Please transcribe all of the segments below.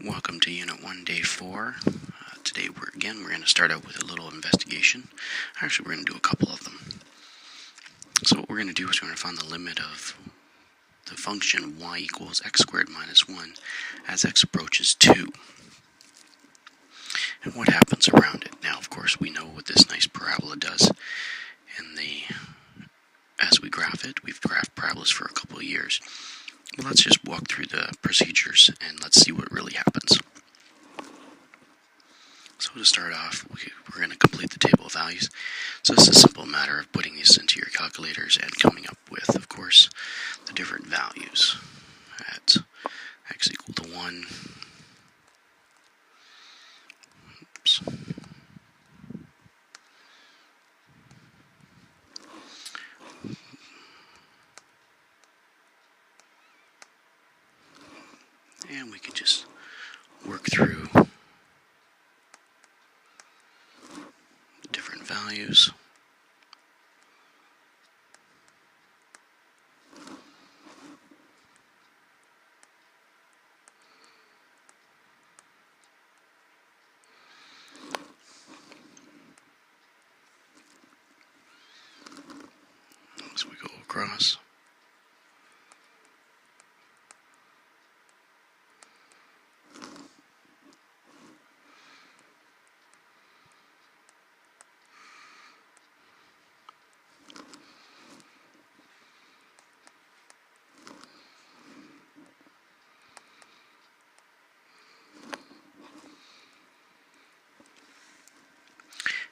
Welcome to Unit 1, Day 4. Today we're going to start out with a little investigation. Actually, we're going to do a couple of them. So what we're going to do is we're going to find the limit of the function y equals x squared minus 1 as x approaches 2. And what happens around it. Now, of course, we know what this nice parabola does. As we graph it, we've graphed parabolas for a couple of years. Well, let's just walk through the procedures and let's see what really happens. So to start off, we're going to complete the table of values. So it's a simple matter of putting these into your calculators and coming up with, of course, the different values at x equal to 1. Oops. And we can just work through the different values. As we go across.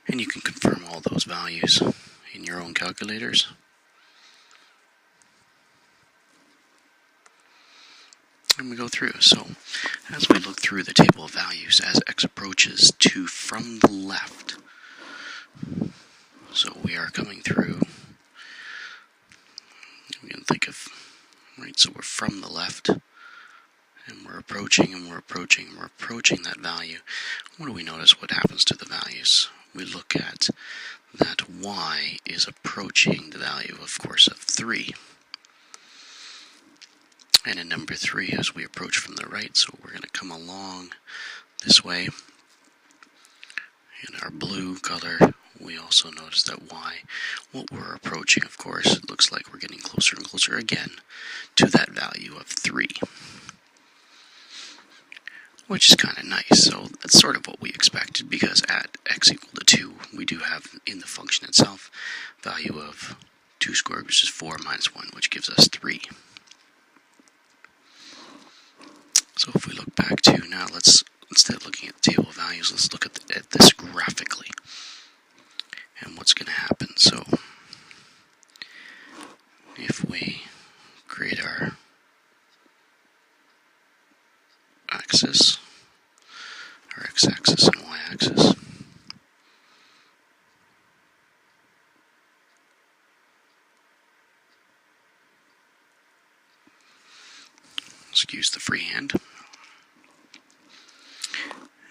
And you can confirm all those values in your own calculators. And we go through. So, as we look through the table of values, as x approaches 2 from the left, so we are coming through, we can think of, right, so we're from the left, and we're approaching, and we're approaching, and we're approaching that value. What do we notice? What happens to the values? We look at that y is approaching the value, of course, of 3. And in number 3, as we approach from the right, so we're going to come along this way. In our blue color, we also notice that y, what we're approaching, of course, it looks like we're getting closer and closer again to that value of 3. Which is kind of nice. So that's sort of what we expected, because at x equal to 2, we do have in the function itself value of 2 squared, which is 4 minus 1, which gives us 3. So if we look back to, now instead of looking at the table of values, let's look at this graphically and what's going to happen. So if we create our axis, our x-axis and y-axis, excuse the freehand.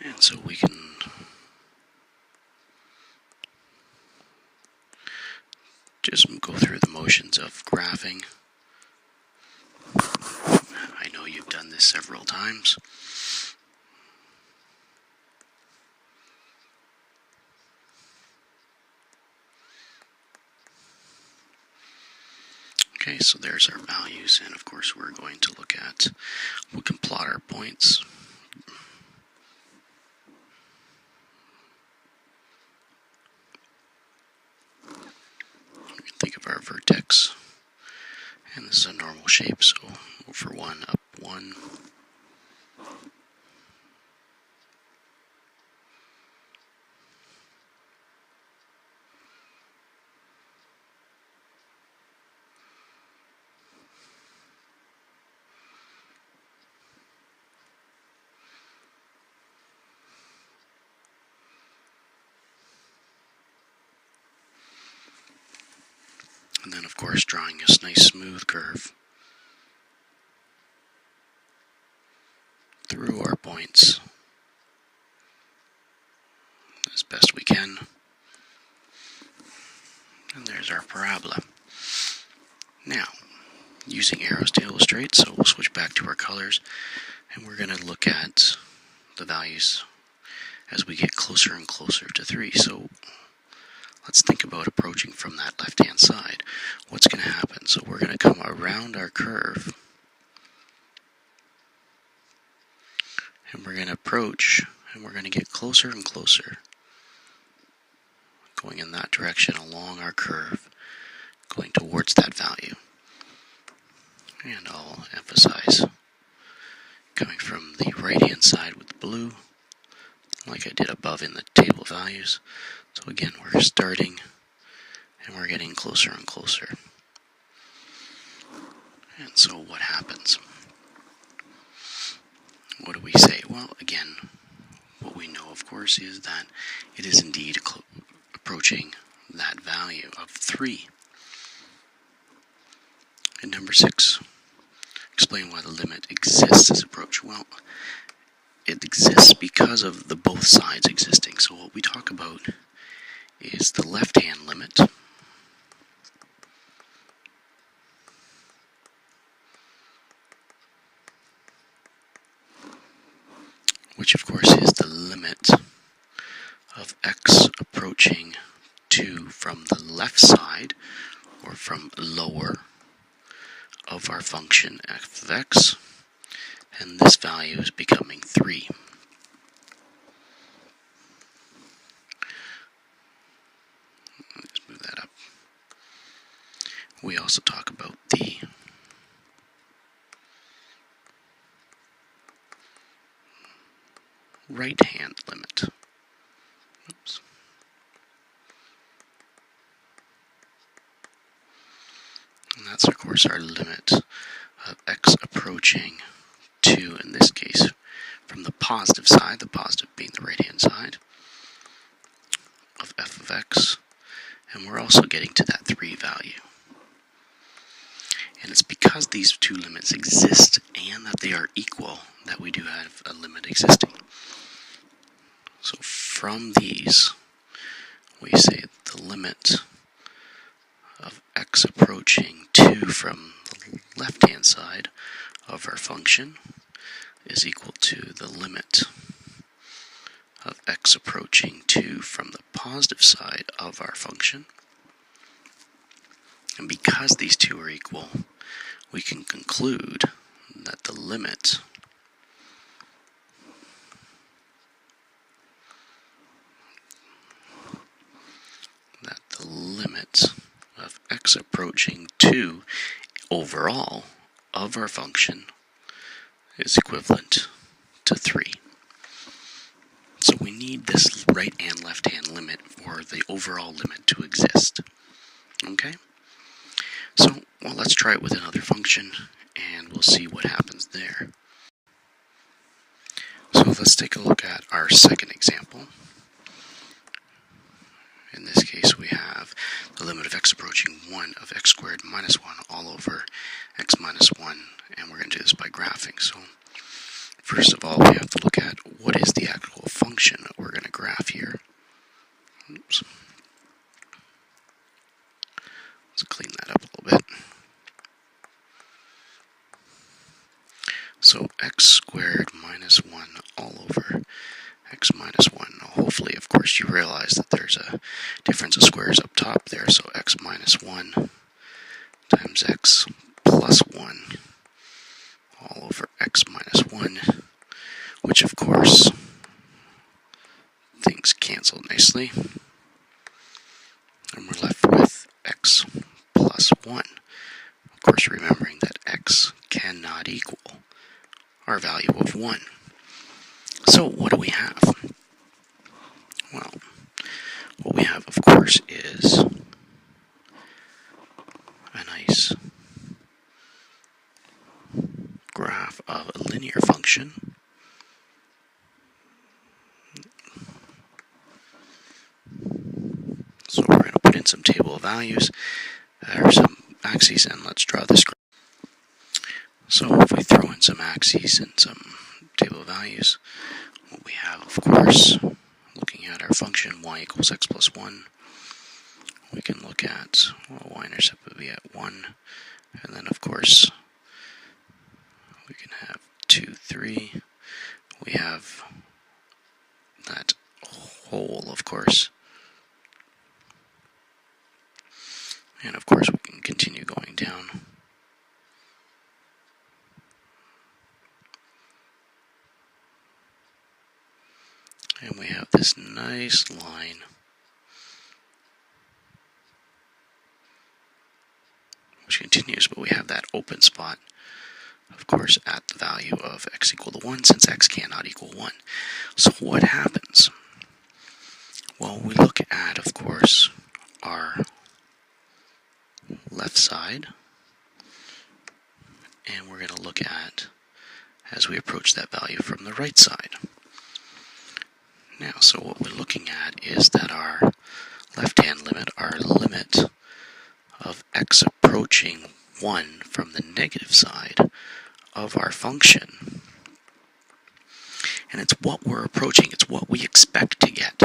And so we can just go through the motions of graphing. I know you've done this several times. Okay, so there's our values, and of course we're going to look at, we can plot our points. We can think of our vertex, and this is a normal shape, so over 1, up 1. And then, of course, drawing this nice smooth curve through our points as best we can. And there's our parabola. Now, using arrows to illustrate, so we'll switch back to our colors. And we're going to look at the values as we get closer and closer to 3. So let's think about approaching from that left-hand side. What's going to happen? So we're going to come around our curve, and we're going to approach, and we're going to get closer and closer, going in that direction along our curve, going towards that value. And I'll emphasize coming from the right-hand side with the blue, like I did above in the table of values. So again, we're starting, and we're getting closer and closer. And so what happens? What do we say? Well, again, what we know, of course, is that it is indeed approaching that value of 3. And number 6, explain why the limit exists as approach. Well, it exists because of the both sides existing. So what we talk about is the left-hand limit, which of course is the limit of x approaching 2 from the left side, or from lower, of our function f of x, and this value is becoming 3. Let's move that up. We also talk about the right-hand limit. Oops. And that's, of course, our limit of x approaching 2, in this case, from the positive side, the positive being the right-hand side, of f of x, and we're also getting to that 3 value. And it's because these two limits exist and that they are equal that we do have a limit existing. So from these, we say the limit of x approaching 2 from the left-hand side of our function is equal to the limit of x approaching 2 from the positive side of our function. And because these two are equal, we can conclude that the limit of x approaching 2 overall of our function is equivalent to 3. So we need this right and left hand limit for the overall limit to exist. Okay? So, well, let's try it with another function, and we'll see what happens there. So let's take a look at our second example. In this case, we have the limit of x approaching 1 of x squared minus 1 all over x minus 1, and we're going to do this by graphing. So first of all, we have to look at what is the actual function that we're going to graph here. Oops. Let's clean that up a little bit. So x squared minus 1 all over x minus 1. Now, hopefully, of course, you realize that there's a difference of squares up top there. So x minus 1 times x plus 1 all over x minus 1, which, of course, things cancel nicely. And we're left with x plus 1. Of course, remembering that x cannot equal our value of 1. So what do we have? Well, what we have, of course, is a nice graph of a linear function. So we're going to put in some table of values, or some axes, and let's draw this graph. So if we throw in some axes and some table of values, what we have, of course, looking at our function y equals x plus 1, we can look at, well, y-intercept would be at 1, and then, of course, we can have 2, 3, 3. We have that whole, of course. And of course we can continue going down. And we have this nice line which continues, but we have that open spot, of course, at the value of x equal to 1, since x cannot equal 1. So what happens? Well, we look at, of course, our left side, and we're going to look at as we approach that value from the right side. Now, so what we're looking at is that our left-hand limit, our limit of x approaching 1 from the negative side of our function. And it's what we're approaching, it's what we expect to get.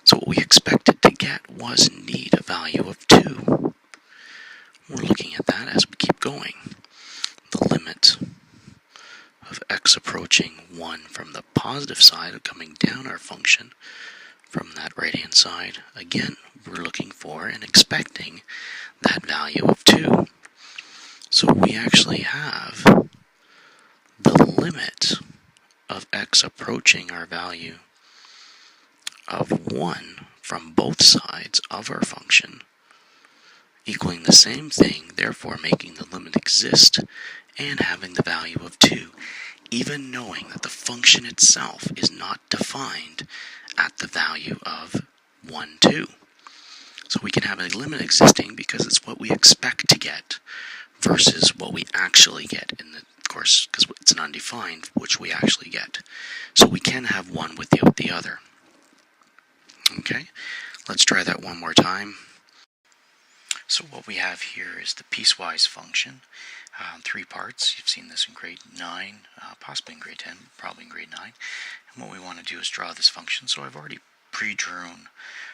So what we expected to get was indeed a value of 2. We're looking at that as we keep going. The limit of x approaching 1 from the positive side, coming down our function from that right-hand side. Again, we're looking for and expecting that value of 2. So we actually have the limit of x approaching our value of 1 from both sides of our function equaling the same thing, therefore making the limit exist and having the value of 2, even knowing that the function itself is not defined at the value of 1, 2. So we can have a limit existing because it's what we expect to get versus what we actually get, of course, because it's an undefined, which we actually get. So we can have one without the other. Okay, let's try that one more time. So what we have here is the piecewise function, 3 parts. You've seen this in grade 9, possibly in grade 10, probably in grade 9. And what we want to do is draw this function. So I've already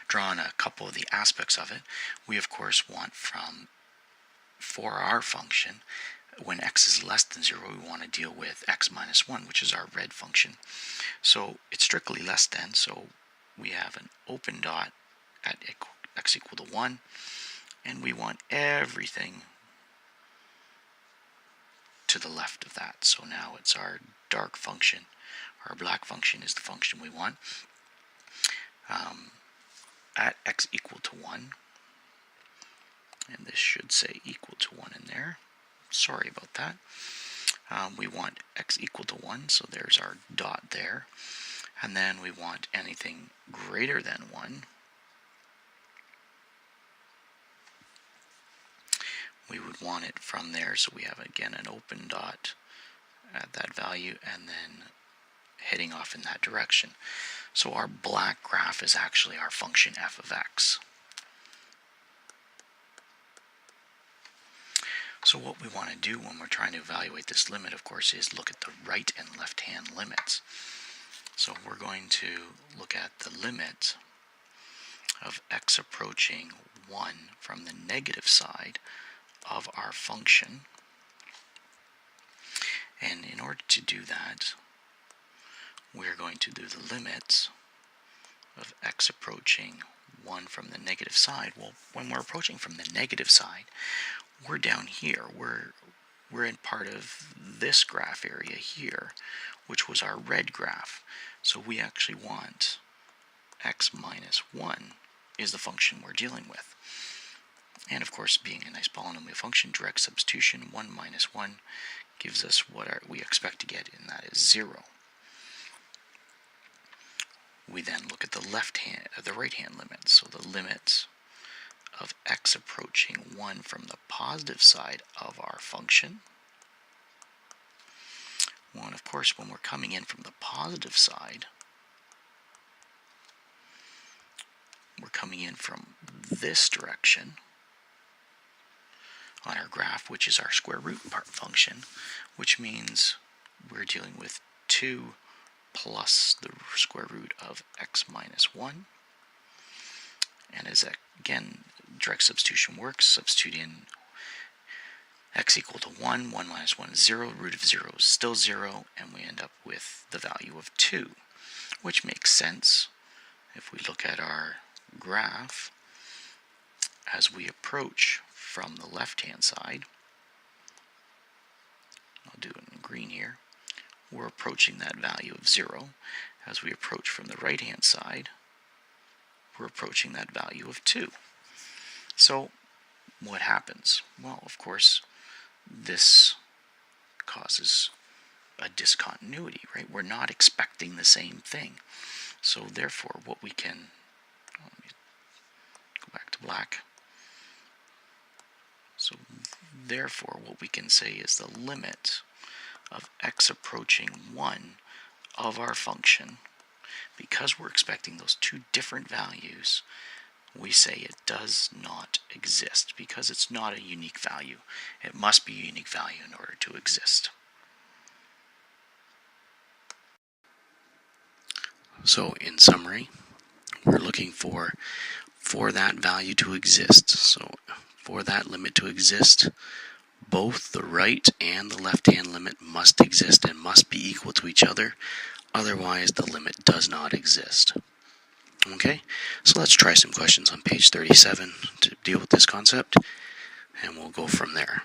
drawn a couple of the aspects of it. We of course want for our function, when x is less than 0, we want to deal with x minus 1, which is our red function. So it's strictly less than, so we have an open dot at x equal to 1, and we want everything to the left of that. So now it's our dark function. Our black function is the function we want. At x equal to 1, and this should say equal to 1 in there. Sorry about that. We want x equal to 1, so there's our dot there. And then we want anything greater than 1. We would want it from there, so we have again an open dot at that value and then heading off in that direction. So our black graph is actually our function f of x. So what we want to do when we're trying to evaluate this limit, of course, is look at the right and left hand limits. So we're going to look at the limit of x approaching 1 from the negative side of our function. And in order to do that, we're going to do the limit of x approaching 1 from the negative side. Well, when we're approaching from the negative side, we're down here. We're in part of this graph area here, which was our red graph. So we actually want x minus 1 is the function we're dealing with. And of course, being a nice polynomial function, direct substitution, 1 minus 1 gives us what we expect to get, and that is 0. We then look at the right hand limit. So the limit of x approaching 1 from the positive side of our function. Well, and of course, when we're coming in from the positive side, we're coming in from this direction on our graph, which is our square root part function, which means we're dealing with 2 plus the square root of x minus 1. And as again, direct substitution works, substitute in x equal to 1, 1 minus 1 is 0, root of 0 is still 0, and we end up with the value of 2, which makes sense if we look at our graph. As we approach from the left-hand side, I'll do it in green here, we're approaching that value of 0. As we approach from the right-hand side, we're approaching that value of 2. So what happens? Well, of course, this causes a discontinuity, right? We're not expecting the same thing. So therefore, what we can, let me go back to black. So therefore, what we can say is the limit of x approaching 1 of our function, because we're expecting those two different values, we say it does not exist because it's not a unique value. It must be a unique value in order to exist. So in summary, we're looking for that value to exist. So for that limit to exist, both the right and the left-hand limit must exist and must be equal to each other. Otherwise, the limit does not exist. Okay, so let's try some questions on page 37 to deal with this concept, and we'll go from there.